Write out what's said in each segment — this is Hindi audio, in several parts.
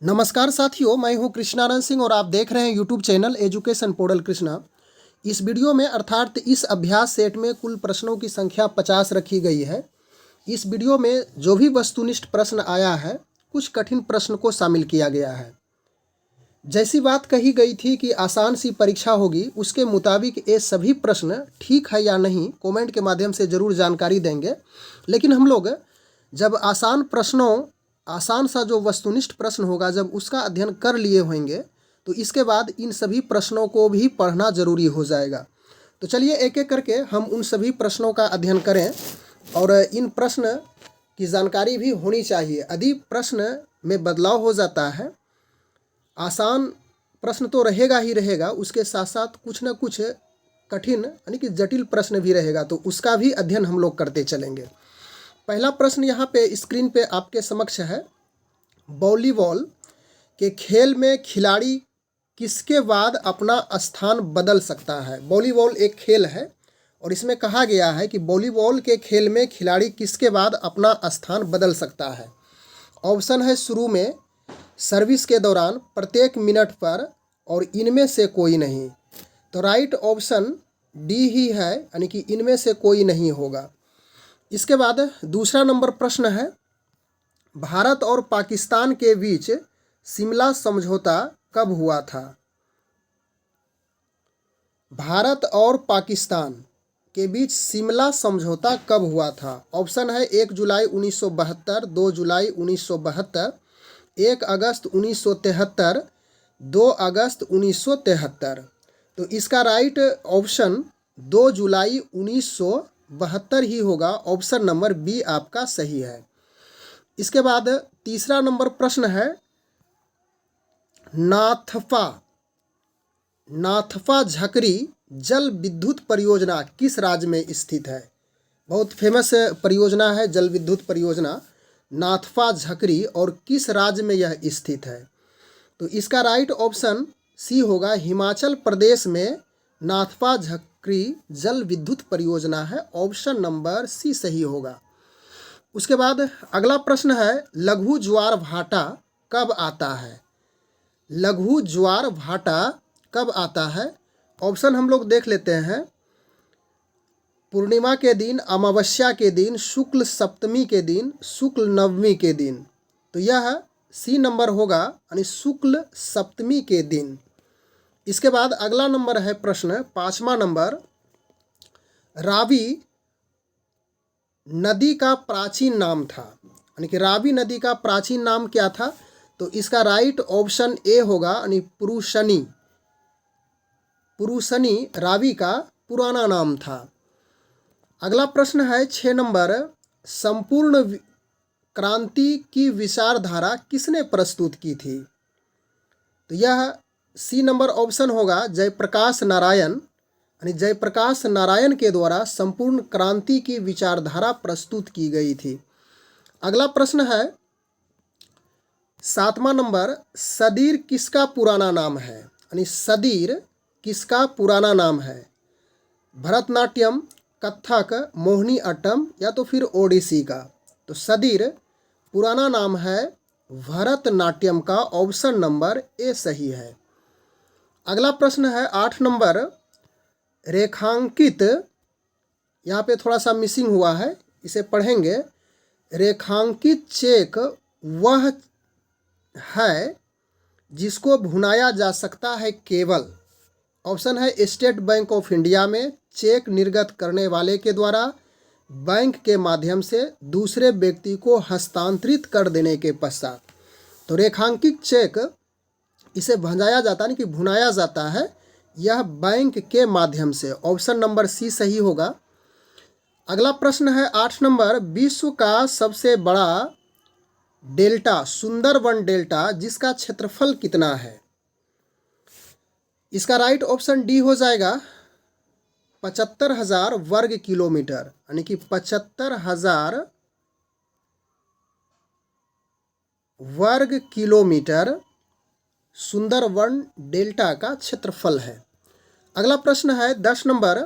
नमस्कार साथियों, मैं हूं कृष्णानंद सिंह और आप देख रहे हैं YouTube channel education portal Krishna. इस वीडियो में अर्थात इस अभ्यास सेट में कुल प्रश्नों की संख्या 50 रखी गई है। इस वीडियो में जो भी वस्तुनिष्ठ प्रश्न आया है, कुछ कठिन प्रश्न को शामिल किया गया है। जैसी बात कही गई थी कि आसान सी परीक्षा होगी, उसके मुताबिक ये सभी प्रश्न ठीक है या नहीं कमेंट के माध्यम से ज़रूर जानकारी देंगे। लेकिन हम लोग जब आसान सा जो वस्तुनिष्ठ प्रश्न होगा, जब उसका अध्ययन कर लिए होंगे तो इसके बाद इन सभी प्रश्नों को भी पढ़ना जरूरी हो जाएगा। तो चलिए एक एक करके हम उन सभी प्रश्नों का अध्ययन करें और इन प्रश्न की जानकारी भी होनी चाहिए। यदि प्रश्न में बदलाव हो जाता है, आसान प्रश्न तो रहेगा ही रहेगा, उसके साथ साथ कुछ न कुछ कठिन यानी कि जटिल प्रश्न भी रहेगा, तो उसका भी अध्ययन हम लोग करते चलेंगे। पहला प्रश्न यहाँ पे स्क्रीन पे आपके समक्ष है। वॉलीबॉल के खेल में खिलाड़ी किसके बाद अपना स्थान बदल सकता है? वॉलीबॉल एक खेल है और इसमें कहा गया है कि वॉलीबॉल के खेल में खिलाड़ी किसके बाद अपना स्थान बदल सकता है। ऑप्शन है शुरू में, सर्विस के दौरान, प्रत्येक मिनट पर और इनमें से कोई नहीं। तो राइट ऑप्शन डी ही है, यानी कि इनमें से कोई नहीं होगा। इसके बाद दूसरा नंबर प्रश्न है, भारत और पाकिस्तान के बीच शिमला समझौता कब हुआ था? भारत और पाकिस्तान के बीच शिमला समझौता कब हुआ था? ऑप्शन है 1 जुलाई 1972, 2 जुलाई 1972, 1 अगस्त 1973, 2 अगस्त 1973। तो इसका राइट ऑप्शन 2 जुलाई 1972 ही होगा। ऑप्शन नंबर बी आपका सही है। इसके बाद तीसरा नंबर प्रश्न है, नाथपा झकरी जल विद्युत परियोजना किस राज्य में स्थित है? बहुत फेमस परियोजना है जल विद्युत परियोजना नाथपा झकरी, और किस राज्य में यह स्थित है? तो इसका राइट ऑप्शन सी होगा, हिमाचल प्रदेश में नाथपा झकरी जल विद्युत परियोजना है। ऑप्शन नंबर सी सही होगा। उसके बाद अगला प्रश्न है, लघु ज्वार भाटा कब आता है? लघु ज्वार भाटा कब आता है? ऑप्शन हम लोग देख लेते हैं। पूर्णिमा के दिन, अमावस्या के दिन, शुक्ल सप्तमी के दिन, शुक्ल नवमी के दिन। तो यह सी नंबर होगा, यानी शुक्ल सप्तमी के दिन। इसके बाद अगला नंबर है प्रश्न 5वां नंबर, रावी नदी का प्राचीन नाम था, यानी कि रावी नदी का प्राचीन नाम क्या था? तो इसका राइट ऑप्शन ए होगा, यानी पुरुषनी रावी का पुराना नाम था। अगला प्रश्न है 6 नंबर, संपूर्ण क्रांति की विचारधारा किसने प्रस्तुत की थी? तो यह सी नंबर ऑप्शन होगा, जयप्रकाश नारायण, यानी जयप्रकाश नारायण के द्वारा संपूर्ण क्रांति की विचारधारा प्रस्तुत की गई थी। अगला प्रश्न है 7वां नंबर, सदीर किसका पुराना नाम है? यानी सदीर किसका पुराना नाम है? भरतनाट्यम, कथक, मोहिनी अट्टम या तो फिर ओडिसी का? तो सदीर पुराना नाम है भरतनाट्यम का। ऑप्शन नंबर ए सही है। अगला प्रश्न है 8 नंबर, रेखांकित, यहाँ पे थोड़ा सा मिसिंग हुआ है, इसे पढ़ेंगे। रेखांकित चेक वह है जिसको भुनाया जा सकता है केवल। ऑप्शन है स्टेट बैंक ऑफ इंडिया में चेक निर्गत करने वाले के द्वारा बैंक के माध्यम से दूसरे व्यक्ति को हस्तांतरित कर देने के पश्चात। तो रेखांकित चेक इसे भंजाया जाता है, नहीं कि भुनाया जाता है, यह बैंक के माध्यम से। ऑप्शन नंबर सी सही होगा। अगला प्रश्न है 8 नंबर, विश्व का सबसे बड़ा डेल्टा सुंदरवन डेल्टा जिसका क्षेत्रफल कितना है? इसका राइट ऑप्शन डी हो जाएगा, 75,000 वर्ग किलोमीटर, यानी कि 75,000 वर्ग किलोमीटर सुंदरवन डेल्टा का क्षेत्रफल है। अगला प्रश्न है 10 नंबर,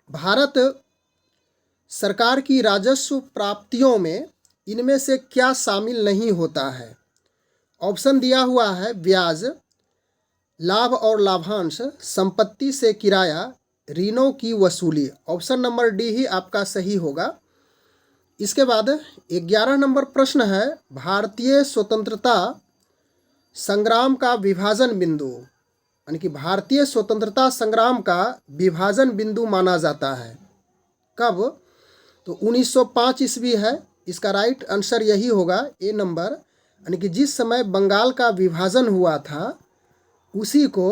भारत सरकार की राजस्व प्राप्तियों में इनमें से क्या शामिल नहीं होता है? ऑप्शन दिया हुआ है ब्याज, लाभ और लाभांश, संपत्ति से किराया, ऋणों की वसूली। ऑप्शन नंबर डी ही आपका सही होगा। इसके बाद 11 नंबर प्रश्न है, भारतीय स्वतंत्रता संग्राम का विभाजन बिंदु, यानी कि भारतीय स्वतंत्रता संग्राम का विभाजन बिंदु माना जाता है कब? तो 1905 ईस्वी है। इसका राइट आंसर यही होगा, ए नंबर, यानी कि जिस समय बंगाल का विभाजन हुआ था उसी को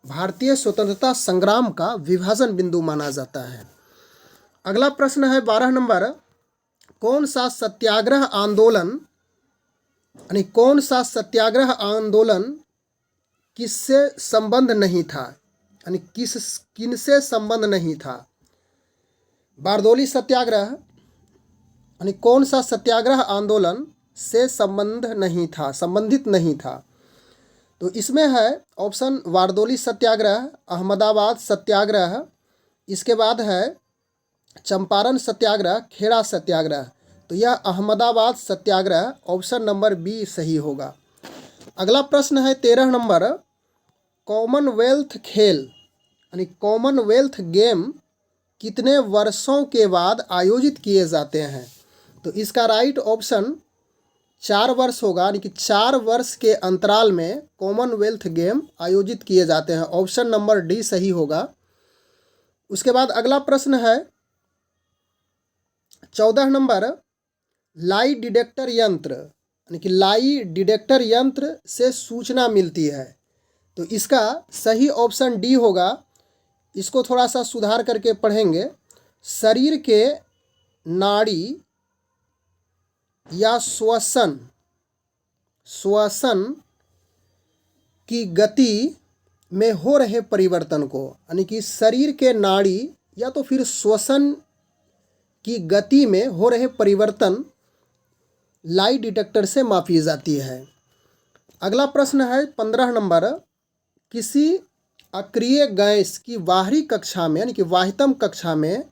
भारतीय स्वतंत्रता संग्राम का विभाजन बिंदु माना जाता है। अगला प्रश्न है 12 नंबर, कौन सा सत्याग्रह आंदोलन, यानी कौन सा सत्याग्रह आंदोलन किससे संबंध नहीं था, यानी किनसे संबंध नहीं था? बारदोली सत्याग्रह, यानी कौन सा सत्याग्रह आंदोलन से संबंधित नहीं था? तो इसमें है ऑप्शन बारदोली सत्याग्रह, अहमदाबाद सत्याग्रह, इसके बाद है चंपारण सत्याग्रह, खेड़ा सत्याग्रह। तो यह अहमदाबाद सत्याग्रह, ऑप्शन नंबर बी सही होगा। अगला प्रश्न है 13 नंबर, कॉमनवेल्थ खेल, यानी कॉमनवेल्थ गेम कितने वर्षों के बाद आयोजित किए जाते हैं? तो इसका राइट ऑप्शन 4 वर्ष होगा, यानी कि 4 वर्ष के अंतराल में कॉमनवेल्थ गेम आयोजित किए जाते हैं। ऑप्शन नंबर डी सही होगा। उसके बाद अगला प्रश्न है 14 नंबर, लाई डिटेक्टर यंत्र, यानी कि लाई डिटेक्टर यंत्र से सूचना मिलती है। तो इसका सही ऑप्शन डी होगा। इसको थोड़ा सा सुधार करके पढ़ेंगे, शरीर के नाड़ी या श्वसन की गति में हो रहे परिवर्तन को, यानी कि शरीर के नाड़ी या तो फिर श्वसन की गति में हो रहे परिवर्तन लाई डिटेक्टर से मापी जाती है। अगला प्रश्न है 15 नंबर, किसी अक्रिय गैस की बाहरी कक्षा में, यानी कि वाहितम कक्षा में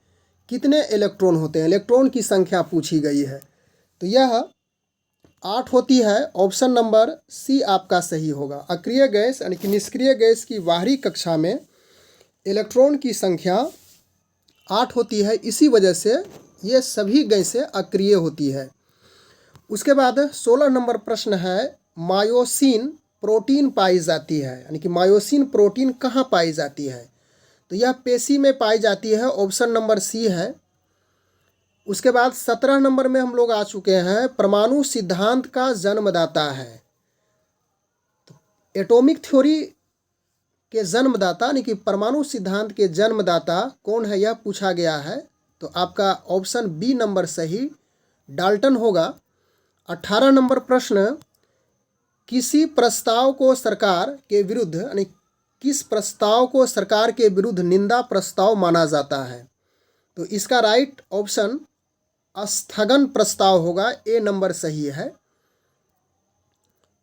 कितने इलेक्ट्रॉन होते हैं? इलेक्ट्रॉन की संख्या पूछी गई है। तो यह 8 होती है। ऑप्शन नंबर सी आपका सही होगा। अक्रिय गैस, यानी कि निष्क्रिय गैस की बाहरी कक्षा में इलेक्ट्रॉन की संख्या 8 होती है। इसी वजह से ये सभी गैसें अक्रिय होती है। उसके बाद 16 नंबर प्रश्न है, मायोसिन प्रोटीन पाई जाती है, यानी कि मायोसिन प्रोटीन कहाँ पाई जाती है? तो यह पेशी में पाई जाती है। ऑप्शन नंबर सी है। उसके बाद 17 नंबर में हम लोग आ चुके हैं, परमाणु सिद्धांत का जन्मदाता है। तो एटॉमिक थ्योरी के जन्मदाता, यानी कि परमाणु सिद्धांत के जन्मदाता कौन है, यह पूछा गया है। तो आपका ऑप्शन बी नंबर सही डाल्टन होगा। 18 नंबर प्रश्न, किसी प्रस्ताव को सरकार के विरुद्ध, यानी किस प्रस्ताव को सरकार के विरुद्ध निंदा प्रस्ताव माना जाता है? तो इसका राइट ऑप्शन स्थगन प्रस्ताव होगा। ए नंबर सही है।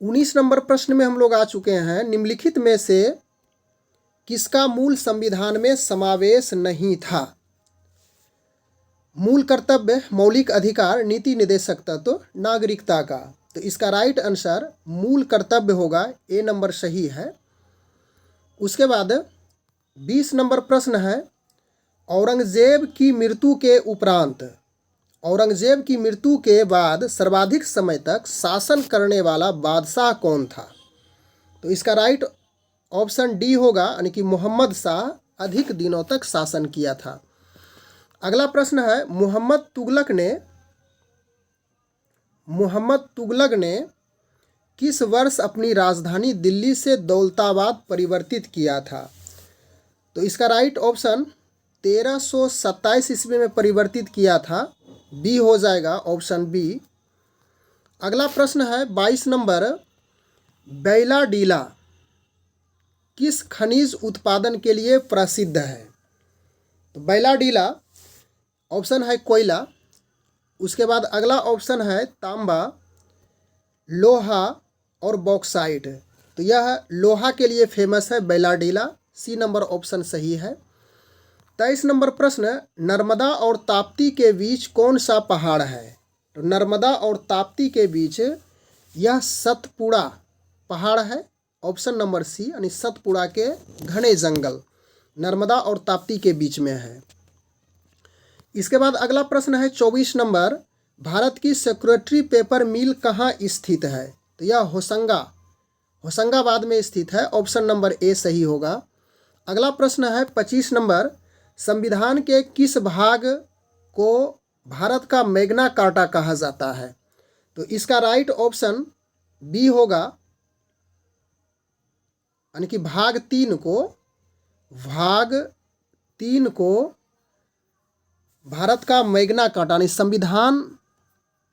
19 नंबर प्रश्न में हम लोग आ चुके हैं, निम्नलिखित में से किसका मूल संविधान में समावेश नहीं था? मूल कर्तव्य, मौलिक अधिकार, नीति निदेशक तत्व, नागरिकता का। तो इसका राइट आंसर मूल कर्तव्य होगा। ए नंबर सही है। उसके बाद 20 नंबर प्रश्न है, औरंगजेब की मृत्यु के उपरांत, औरंगजेब की मृत्यु के बाद सर्वाधिक समय तक शासन करने वाला बादशाह कौन था? तो इसका राइट ऑप्शन डी होगा, यानी कि मोहम्मद शाह अधिक दिनों तक शासन किया था। अगला प्रश्न है, मोहम्मद तुगलक ने किस वर्ष अपनी राजधानी दिल्ली से दौलताबाद परिवर्तित किया था? तो इसका राइट ऑप्शन 1327 ईस्वी में परिवर्तित किया था। बी हो जाएगा, ऑप्शन बी। अगला प्रश्न है 22 नंबर, बैलाडीला किस खनिज उत्पादन के लिए प्रसिद्ध है? तो बैलाडीला ऑप्शन है कोयला। उसके बाद अगला ऑप्शन है तांबा, लोहा और बॉक्साइट। तो यह लोहा के लिए फेमस है बैलाडीला। सी नंबर ऑप्शन सही है। 23 नंबर प्रश्न, नर्मदा और ताप्ती के बीच कौन सा पहाड़ है? तो नर्मदा और ताप्ती के बीच यह सतपुड़ा पहाड़ है, ऑप्शन नंबर सी, यानी सतपुड़ा के घने जंगल नर्मदा और ताप्ती के बीच में है। इसके बाद अगला प्रश्न है 24 नंबर, भारत की सेक्रेटरी पेपर मिल कहाँ स्थित है? तो यह होशंगाबाद में स्थित है, ऑप्शन नंबर ए सही होगा। अगला प्रश्न है 25 नंबर, संविधान के किस भाग को भारत का मैग्ना कार्टा कहा जाता है? तो इसका राइट ऑप्शन बी होगा, यानी कि भाग 3 को भारत का मैग्ना कार्टा, यानी संविधान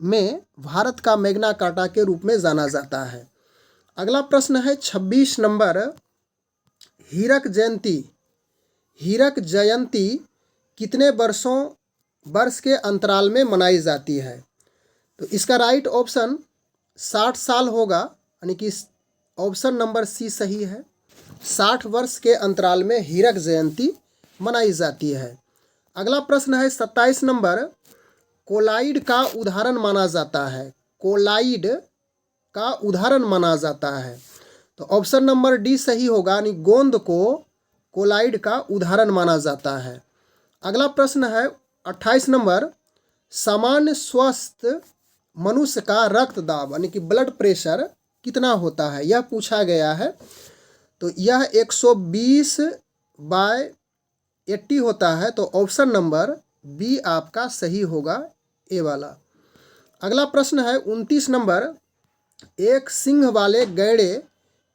में भारत का मैग्ना कार्टा के रूप में जाना जाता है। अगला प्रश्न है 26 नंबर, हीरक जयंती कितने वर्ष के अंतराल में मनाई जाती है? तो इसका राइट ऑप्शन 60 साल होगा, यानी कि ऑप्शन नंबर सी सही है। 60 वर्ष के अंतराल में हीरक जयंती मनाई जाती है। अगला प्रश्न है 27 नंबर, कोलाइड का उदाहरण माना जाता है। कोलाइड का उदाहरण माना जाता है, तो ऑप्शन नंबर डी सही होगा, यानी गोंद को कोलाइड का उदाहरण माना जाता है। अगला प्रश्न है 28 नंबर, सामान्य स्वस्थ मनुष्य का रक्तदाब यानी कि ब्लड प्रेशर कितना होता है, यह पूछा गया है। तो यह 120/80 होता है, तो ऑप्शन नंबर बी आपका सही होगा, ए वाला। अगला प्रश्न है 29 नंबर, एक सिंह वाले गैंडे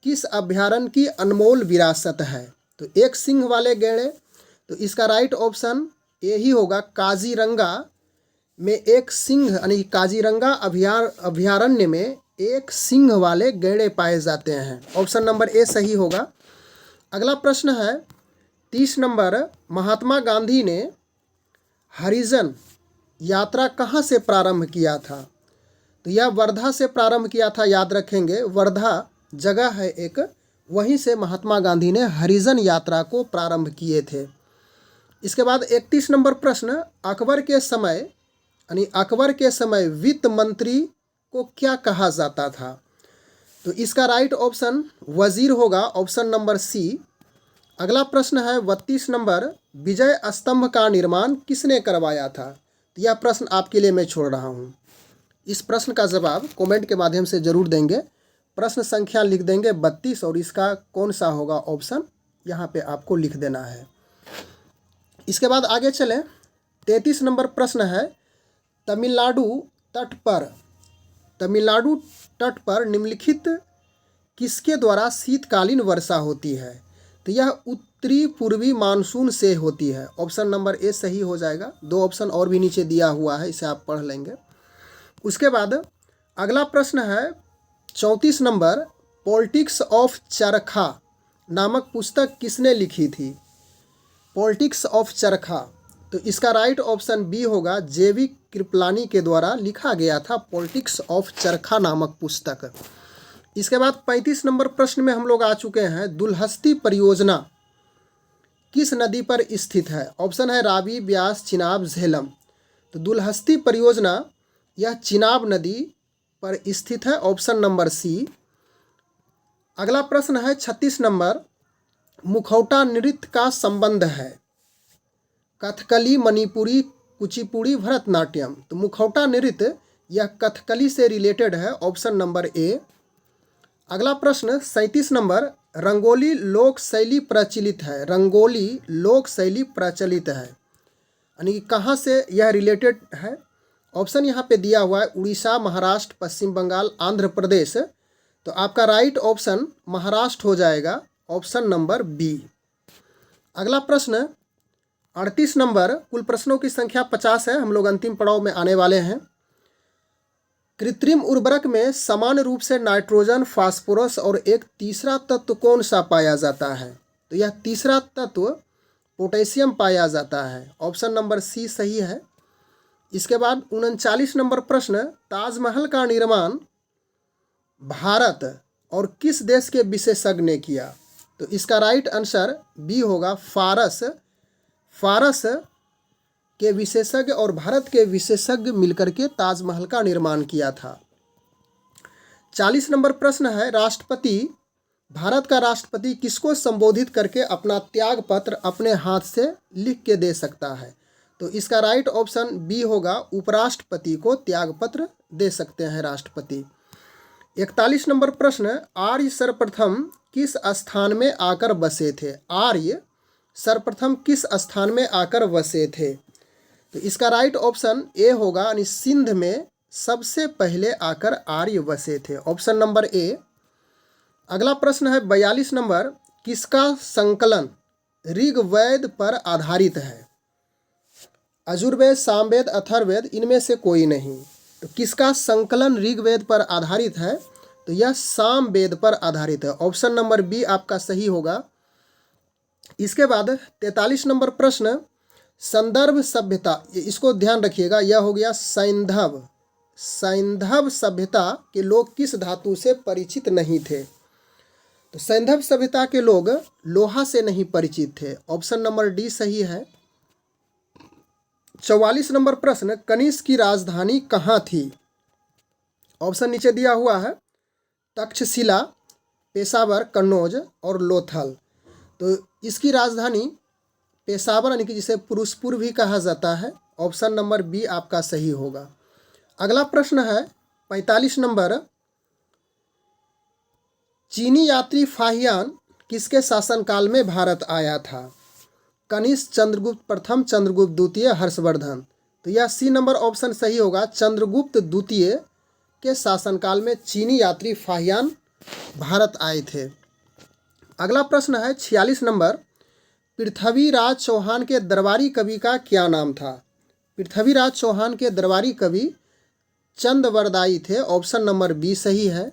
किस अभयारण्य की अनमोल विरासत है? तो एक सिंह वाले गैंडे, तो इसका राइट ऑप्शन ए ही होगा, काजीरंगा में एक सिंह, यानी काजीरंगा अभयारण्य में एक सिंह वाले गैंडे पाए जाते हैं, ऑप्शन नंबर ए सही होगा। अगला प्रश्न है 30 नंबर, महात्मा गांधी ने हरिजन यात्रा कहाँ से प्रारंभ किया था? तो यह वर्धा से प्रारंभ किया था, याद रखेंगे, वर्धा जगह है एक, वहीं से महात्मा गांधी ने हरिजन यात्रा को प्रारंभ किए थे। इसके बाद 31 नंबर प्रश्न, अकबर के समय वित्त मंत्री को क्या कहा जाता था? तो इसका राइट ऑप्शन वजीर होगा, ऑप्शन नंबर सी। अगला प्रश्न है 32 नंबर, विजय स्तंभ का निर्माण किसने करवाया था? तो यह प्रश्न आपके लिए मैं छोड़ रहा हूँ। इस प्रश्न का जवाब कमेंट के माध्यम से जरूर देंगे। प्रश्न संख्या लिख देंगे 32 और इसका कौन सा होगा ऑप्शन, यहाँ पे आपको लिख देना है। इसके बाद आगे चलें, 33 नंबर प्रश्न है, तमिलनाडु तट पर निम्नलिखित किसके द्वारा शीतकालीन वर्षा होती है? तो यह उत्तरी पूर्वी मानसून से होती है, ऑप्शन नंबर ए सही हो जाएगा। 2 ऑप्शन और भी नीचे दिया हुआ है, इसे आप पढ़ लेंगे। उसके बाद अगला प्रश्न है 34 नंबर, पॉलिटिक्स ऑफ चरखा नामक पुस्तक किसने लिखी थी? पॉलिटिक्स ऑफ चरखा, तो इसका राइट ऑप्शन बी होगा, जेवी कृपलानी के द्वारा लिखा गया था पॉलिटिक्स ऑफ चरखा नामक पुस्तक। इसके बाद 35 नंबर प्रश्न में हम लोग आ चुके हैं, दुलहस्ती परियोजना किस नदी पर स्थित है? ऑप्शन है रावी, ब्यास, चिनाब, झेलम। तो दुलहस्ती परियोजना यह चिनाब नदी पर स्थित है, ऑप्शन नंबर सी। अगला प्रश्न है 36 नंबर, मुखौटा नृत्य का संबंध है कथकली, मणिपुरी, कुचिपुड़ी, भरतनाट्यम। तो मुखौटा नृत्य यह कथकली से रिलेटेड है, ऑप्शन नंबर ए। अगला प्रश्न 37 नंबर, रंगोली लोक शैली प्रचलित है। रंगोली लोक शैली प्रचलित है, यानी कि कहाँ से यह रिलेटेड है? ऑप्शन यहाँ पे दिया हुआ है, उड़ीसा, महाराष्ट्र, पश्चिम बंगाल, आंध्र प्रदेश। तो आपका राइट ऑप्शन महाराष्ट्र हो जाएगा, ऑप्शन नंबर बी। अगला प्रश्न 38 नंबर, कुल प्रश्नों की संख्या 50 है, हम लोग अंतिम पड़ाव में आने वाले हैं। कृत्रिम उर्वरक में समान रूप से नाइट्रोजन, फास्फोरस और एक तीसरा तत्व कौन सा पाया जाता है? तो यह तीसरा तत्व पोटेशियम पाया जाता है, ऑप्शन नंबर सी सही है। इसके बाद 39 नंबर प्रश्न, ताजमहल का निर्माण भारत और किस देश के विशेषज्ञ ने किया? तो इसका राइट आंसर बी होगा, फारस के विशेषज्ञ और भारत के विशेषज्ञ मिलकर के ताजमहल का निर्माण किया था। 40 नंबर प्रश्न है, राष्ट्रपति, भारत का राष्ट्रपति किसको संबोधित करके अपना त्याग पत्र अपने हाथ से लिख के दे सकता है? तो इसका राइट ऑप्शन बी होगा, उपराष्ट्रपति को त्याग पत्र दे सकते हैं राष्ट्रपति। 41 नंबर प्रश्न, आर्य सर्वप्रथम किस स्थान में आकर बसे थे? आर्य सर्वप्रथम किस स्थान में आकर बसे थे? तो इसका राइट ऑप्शन ए होगा, यानी सिंध में सबसे पहले आकर आर्य बसे थे, ऑप्शन नंबर ए। अगला प्रश्न है 42 नंबर, किसका संकलन ऋग्वेद पर आधारित है? यजुर्वेद, सामवेद, अथर्ववेद, इनमें से कोई नहीं। तो किसका संकलन ऋग्वेद पर आधारित है? तो यह सामवेद पर आधारित है, ऑप्शन नंबर बी आपका सही होगा। इसके बाद 43 नंबर प्रश्न, संदर्भ सभ्यता, इसको ध्यान रखिएगा, यह हो गया सैंधव। सैंधव सभ्यता के लोग किस धातु से परिचित नहीं थे? तो सैंधव सभ्यता के लोग लोहा से नहीं परिचित थे, ऑप्शन नंबर डी सही है। 44 नंबर प्रश्न, कनिष्क की राजधानी कहाँ थी? ऑप्शन नीचे दिया हुआ है, तक्षशिला, पेशावर, कन्नौज और लोथल। तो इसकी राजधानी पेशावर, यानी कि जिसे पुरुषपुर भी कहा जाता है, ऑप्शन नंबर बी आपका सही होगा। अगला प्रश्न है 45 नंबर, चीनी यात्री फाहियान किसके शासनकाल में भारत आया था? कनिष्क, चंद्रगुप्त प्रथम, चंद्रगुप्त द्वितीय, हर्षवर्धन। तो यह सी नंबर ऑप्शन सही होगा, चंद्रगुप्त द्वितीय के शासनकाल में चीनी यात्री फाहियान भारत आए थे। अगला प्रश्न है 46 नंबर, पृथ्वीराज चौहान के दरबारी कवि का क्या नाम था? पृथ्वीराज चौहान के दरबारी कवि चंदवरदायी थे, ऑप्शन नंबर बी सही है।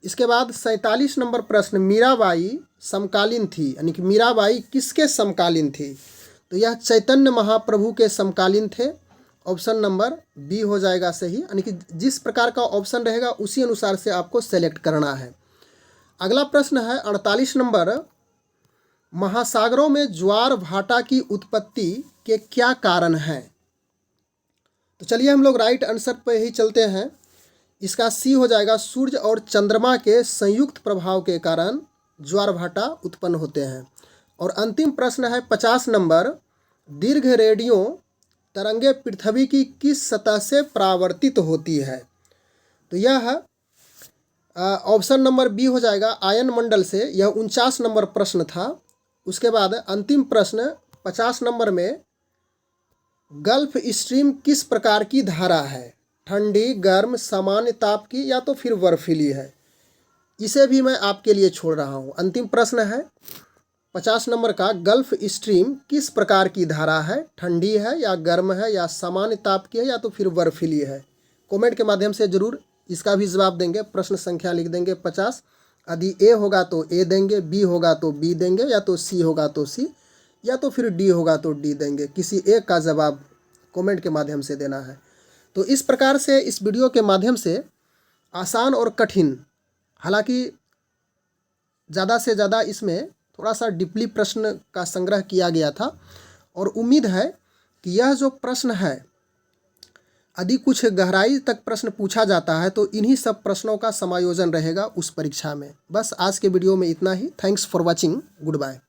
इसके बाद 47 नंबर प्रश्न, मीराबाई समकालीन थी, यानी कि मीराबाई किसके समकालीन थी? तो यह चैतन्य महाप्रभु के समकालीन थे, ऑप्शन नंबर बी हो जाएगा सही, यानी कि जिस प्रकार का ऑप्शन रहेगा उसी अनुसार से आपको सेलेक्ट करना है। अगला प्रश्न है 48 नंबर, महासागरों में ज्वार भाटा की उत्पत्ति के क्या कारण हैं? तो चलिए हम लोग राइट आंसर पे ही चलते हैं। इसका सी हो जाएगा, सूर्य और चंद्रमा के संयुक्त प्रभाव के कारण ज्वार भाटा उत्पन्न होते हैं। और अंतिम प्रश्न है 50 नंबर, दीर्घ रेडियो तरंगे पृथ्वी की किस सतह से परावर्तित होती है? तो यह ऑप्शन नंबर बी हो जाएगा, आयन मंडल से। यह 49 नंबर प्रश्न था। उसके बाद अंतिम प्रश्न 50 नंबर में, गल्फ स्ट्रीम किस प्रकार की धारा है? ठंडी, गर्म, सामान्य ताप की, या तो फिर बर्फीली है? इसे भी मैं आपके लिए छोड़ रहा हूँ। अंतिम प्रश्न है 50 नंबर का, गल्फ स्ट्रीम किस प्रकार की धारा है? ठंडी है या गर्म है या सामान्य ताप की है या तो फिर बर्फीली है? कमेंट के माध्यम से जरूर इसका भी जवाब देंगे। प्रश्न संख्या लिख देंगे 50। यदि ए होगा तो ए देंगे, बी होगा तो बी देंगे, या तो सी होगा तो सी, या तो फिर डी होगा तो डी देंगे। किसी एक का जवाब कमेंट के माध्यम से देना है। तो इस प्रकार से इस वीडियो के माध्यम से आसान और कठिन, हालांकि ज़्यादा से ज़्यादा इसमें थोड़ा सा डीपली प्रश्न का संग्रह किया गया था, और उम्मीद है कि यह जो प्रश्न है, यदि कुछ गहराई तक प्रश्न पूछा जाता है तो इन्हीं सब प्रश्नों का समायोजन रहेगा उस परीक्षा में। बस आज के वीडियो में इतना ही। Thanks for watching, good bye.